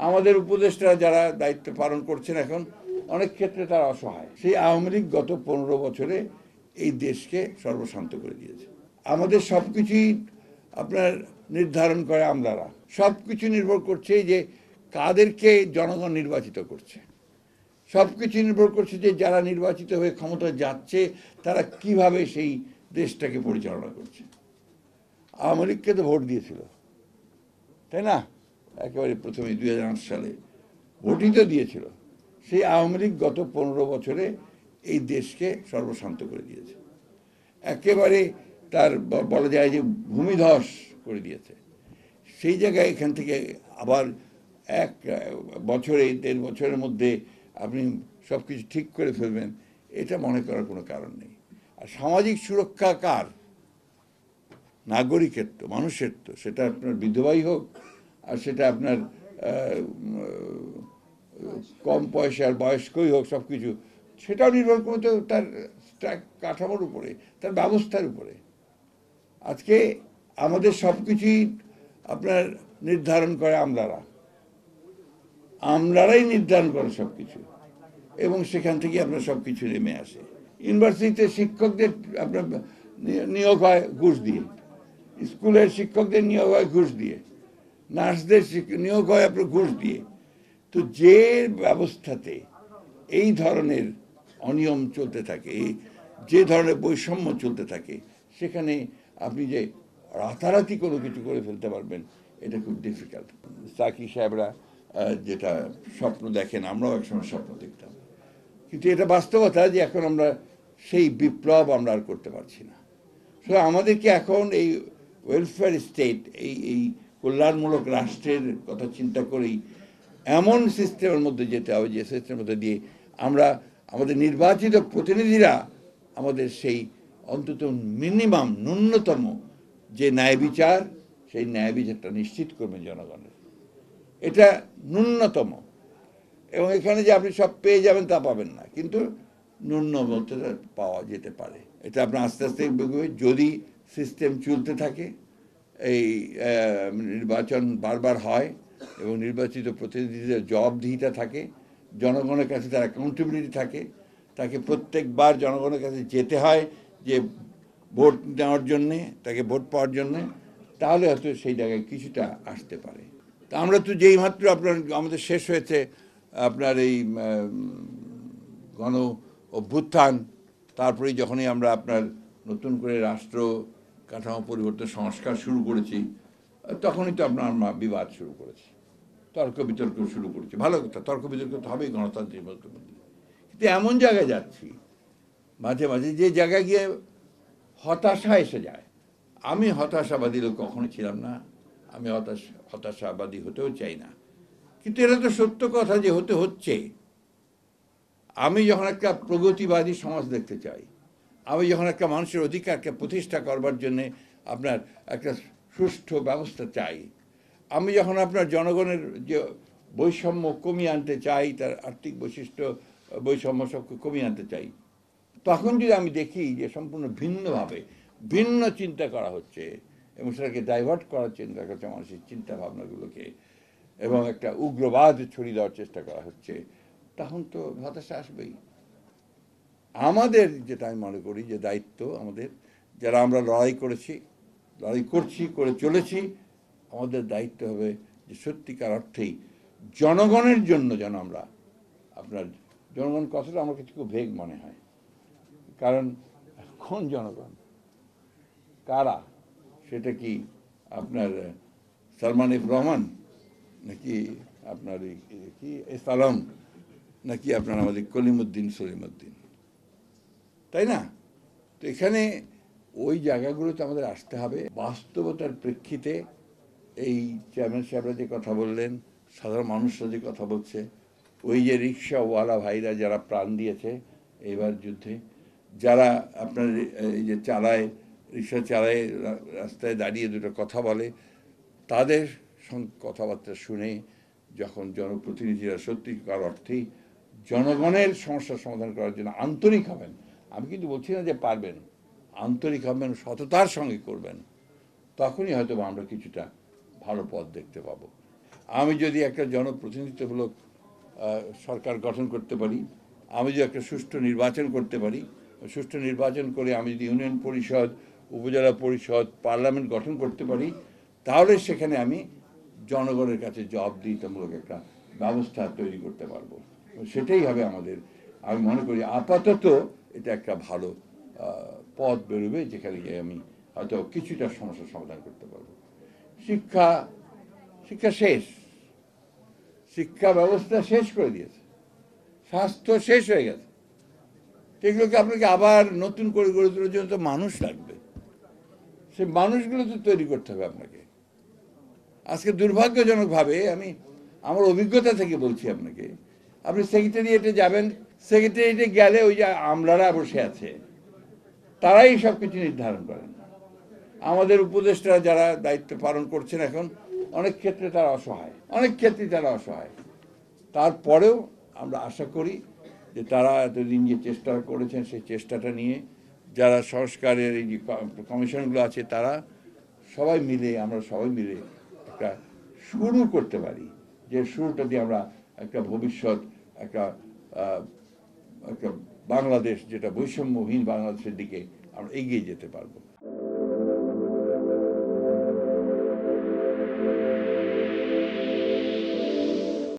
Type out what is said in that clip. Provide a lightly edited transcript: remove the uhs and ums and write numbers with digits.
আমাদের উপদেষ্টারা যারা দায়িত্ব পালন করছেন এখন অনেক ক্ষেত্রে তারা অসহায়। সেই আওয়ামী লীগ গত 15 বছরে এই দেশকে সর্বশান্ত করে দিয়েছে। আমাদের সবকিছুই আপনার নির্ধারণ করে আমলারা, সবকিছু নির্ভর করছে যে কাদেরকে জনগণ নির্বাচিত করছে, সবকিছু নির্ভর করছে যে যারা নির্বাচিত হয়ে ক্ষমতা যাচ্ছে তারা কিভাবে সেই দেশটাকে পরিচালনা করছে। আওয়ামী লীগকে তো ভোট দিয়েছিল, তাই না? একেবারে প্রথমে 2008 সালে ভোটই তো দিয়েছিল। সেই আওয়ামী লীগ গত 15 বছরে এই দেশকে সর্বশান্ত করে দিয়েছে, একেবারে তার বলা যায় যে ভূমিধস করে দিয়েছে। সেই জায়গায় এখান থেকে আবার 1 বছরে 1.5 বছরের মধ্যে আপনি সব কিছু ঠিক করে ফেলবেন, এটা মনে করার কোনো কারণ নেই। আর সামাজিক সুরক্ষা কার? নাগরিকের তো, মানুষের তো। সেটা আপনার বিধবাই হোক আর সেটা আপনার কম পয়সার বয়স্কই হোক, সব কিছু সেটাও নির্ভর করে তো তার কাঠামোর উপরে, তার ব্যবস্থার উপরে। আজকে আমাদের সব কিছুই আপনার নির্ধারণ করে আমলারাই নির্ধারণ করে সব কিছু, এবং সেখান থেকে আপনার সব কিছু নেমে আসে। ইউনিভার্সিটিতে শিক্ষকদের আপনার নিয়োগ হয় ঘুষ দিয়ে, স্কুলের শিক্ষকদের নিয়োগ হয় ঘুষ দিয়ে, নার্সদের নিয়োগ হয় আপনার ঘুষ দিয়ে। তো যে ব্যবস্থাতে এই ধরনের অনিয়ম চলতে থাকে, যে ধরনের বৈষম্য চলতে থাকে, সেখানে আপনি যে রাতারাতি কোনো কিছু করে ফেলতে পারবেন, এটা খুব ডিফিকাল্ট। সাকি সাহেবরা যেটা স্বপ্ন দেখেন, আমরাও একসময় স্বপ্ন দেখতাম, কিন্তু এটা বাস্তবতা যে এখন আমরা সেই বিপ্লব আমরা আর করতে পারছি না। সুতরাং আমাদেরকে এখন এই ওয়েলফেয়ার স্টেট, এই কল্যাণমূলক রাষ্ট্রের কথা চিন্তা করেই এমন সিস্টেমের মধ্যে যেতে হবে যে সিস্টেমের মধ্যে দিয়ে আমরা আমাদের নির্বাচিত প্রতিনিধিরা আমাদের সেই অন্তত মিনিমাম ন্যূনতম যে ন্যায় বিচার, সেই ন্যায় বিচারটা নিশ্চিত করবেন জনগণের। এটা ন্যূনতম। এবং এখানে যে আপনি সব পেয়ে যাবেন তা পাবেন না, কিন্তু ন্যূনতম বলতে পাওয়া যেতে পারে। এটা আপনার আস্তে আস্তে যদি সিস্টেম চলতে থাকে, এই নির্বাচন বারবার হয় এবং নির্বাচিত প্রতিনিধিদের জবাবদিহিতা থাকে, জনগণের কাছে তার অ্যাকাউন্টেবিলিটি থাকে, তাকে প্রত্যেকবার জনগণের কাছে যেতে হয় যে ভোট নেওয়ার জন্যে, তাকে ভোট পাওয়ার জন্যে, তাহলে হয়তো সেই জায়গায় কিছুটা আসতে পারে। তা আমরা তো যেই মাত্র আপনার আমাদের শেষ হয়েছে আপনার এই গণ অভ্যুত্থান, তারপরেই যখনই আমরা আপনার নতুন করে রাষ্ট্র কাঠামো পরিবর্তন সংস্কার শুরু করেছি, তখনই তো আপনার বিবাদ শুরু করেছি, তর্ক বিতর্ক শুরু করেছি। ভালো কথা, তর্ক বিতর্ক তো হবেই গণতান্ত্রিক মধ্যে। কিন্তু এমন জায়গায় যাচ্ছি মাঝে মাঝে যে জায়গায় গিয়ে হতাশা এসে যায়। আমি হতাশাবাদী লোক কখনো ছিলাম না, আমি হতাশাবাদী হতেও চাই না, কিন্তু এটা তো সত্য কথা যে হতে হচ্ছে। আমি যখন একটা প্রগতিবাদী সমাজ দেখতে চাই, আমি যখন একটা মানুষের অধিকারকে প্রতিষ্ঠা করবার জন্যে আপনার একটা সুষ্ঠু ব্যবস্থা চাই, আমি যখন আপনার জনগণের যে বৈষম্য কমিয়ে আনতে চাই, তার আর্থিক বৈষম্য সবকে কমিয়ে আনতে চাই, তখন যদি আমি দেখি যে সম্পূর্ণ ভিন্নভাবে ভিন্ন চিন্তা করা হচ্ছে এবং সেটাকে ডাইভার্ট করার চিন্তা করছে মানুষের চিন্তা ভাবনাগুলোকে, এবং একটা উগ্রবাদ ছড়িয়ে দেওয়ার চেষ্টা করা হচ্ছে, তখন তো হতাশা আসবেই। আমাদের যেটা আমি মনে করি যে দায়িত্ব আমাদের, যারা আমরা লড়াই করছি, করে চলেছি, আমাদের দায়িত্ব হবে যে সত্যিকার অর্থেই জনগণের জন্য যেন আমরা আপনার জনগণ কথাটা আমার কাছে খুব ভেগ মনে হয়, কারণ কোন জনগণ, কারা? সেটা কি আপনার সালমান এফ রহমান, নাকি আপনার কি সালাম, নাকি আপনার আমাদের কলিমুদ্দিন সলিমুদ্দিন, তাই না? তো এখানে ওই জায়গাগুলোতে আমাদের আসতে হবে। বাস্তবতার প্রেক্ষিতে এই চেয়ারম্যান সাহেবরা যে কথা বললেন, সাধারণ মানুষরা যে কথা বলছে, ওই যে রিক্সাওয়ালা ভাইরা যারা প্রাণ দিয়েছে এইবার যুদ্ধে, যারা আপনার এই যে রিক্সা চালায়, রাস্তায় দাঁড়িয়ে দুটো কথা বলে, তাদের সঙ্গে কথাবার্তা শুনে যখন জনপ্রতিনিধিরা সত্যিকার অর্থেই জনগণের সমস্যার সমাধান করার জন্য আন্তরিক হবেন, আমি কিন্তু বলছি না যে পারবেন, আন্তরিক হবেন, সততার সঙ্গে করবেন, তখনই হয়তো আমরা কিছুটা ভালো পথ দেখতে পাবো। আমি যদি একটা জনপ্রতিনিধিত্বমূলক সরকার গঠন করতে পারি, আমি যদি একটা সুষ্ঠু নির্বাচন করতে পারি, সুষ্ঠু নির্বাচন করে আমি যদি ইউনিয়ন পরিষদ, উপজেলা পরিষদ, পার্লামেন্ট গঠন করতে পারি, তাহলে সেখানে আমি জনগণের কাছে জবাবদিহিতামূলক একটা ব্যবস্থা তৈরি করতে পারবো। সেটাই হবে আমাদের, আমি মনে করি আপাতত এটা একটা ভালো পথ বেরোবে, যেখানে গিয়ে আমি হয়তো কিছুটা সমস্যার সমাধান করতে পারবো। শিক্ষা শিক্ষা শেষ, শিক্ষা ব্যবস্থা শেষ করে দিয়েছে, স্বাস্থ্য শেষ হয়ে গেছে। এগুলোকে আপনাকে আবার নতুন করে গড়ে তোলার জন্য তো মানুষ লাগবে, সেই মানুষগুলো তো তৈরি করতে হবে আপনাকে। আজকে দুর্ভাগ্যজনকভাবে আমি আমার অভিজ্ঞতা থেকে বলছি আপনাকে, আপনি সেক্রেটারিয়েটে যাবেন, সেক্রেটারিয়েটে গেলে ওই যে আমলারা বসে আছে, তারাই সব কিছু নির্ধারণ করেন। আমাদের উপদেষ্টারা যারা দায়িত্ব পালন করছেন এখন, অনেক ক্ষেত্রে তারা অসহায়, অনেক ক্ষেত্রে তারা অসহায়। তারপরেও আমরা আশা করি যে তারা এতদিন যে চেষ্টা করেছেন, সেই চেষ্টাটা নিয়ে যারা সংস্কারের এই যে কমিশনগুলো আছে, তারা সবাই মিলে, আমরা সবাই মিলে একটা শুরু করতে পারি, যে শুরুটা দিয়ে আমরা একটা ভবিষ্যৎ, একটা একটা বাংলাদেশ, যেটা বৈষম্যহীন বাংলাদেশের দিকে আমরা এগিয়ে যেতে পারবো।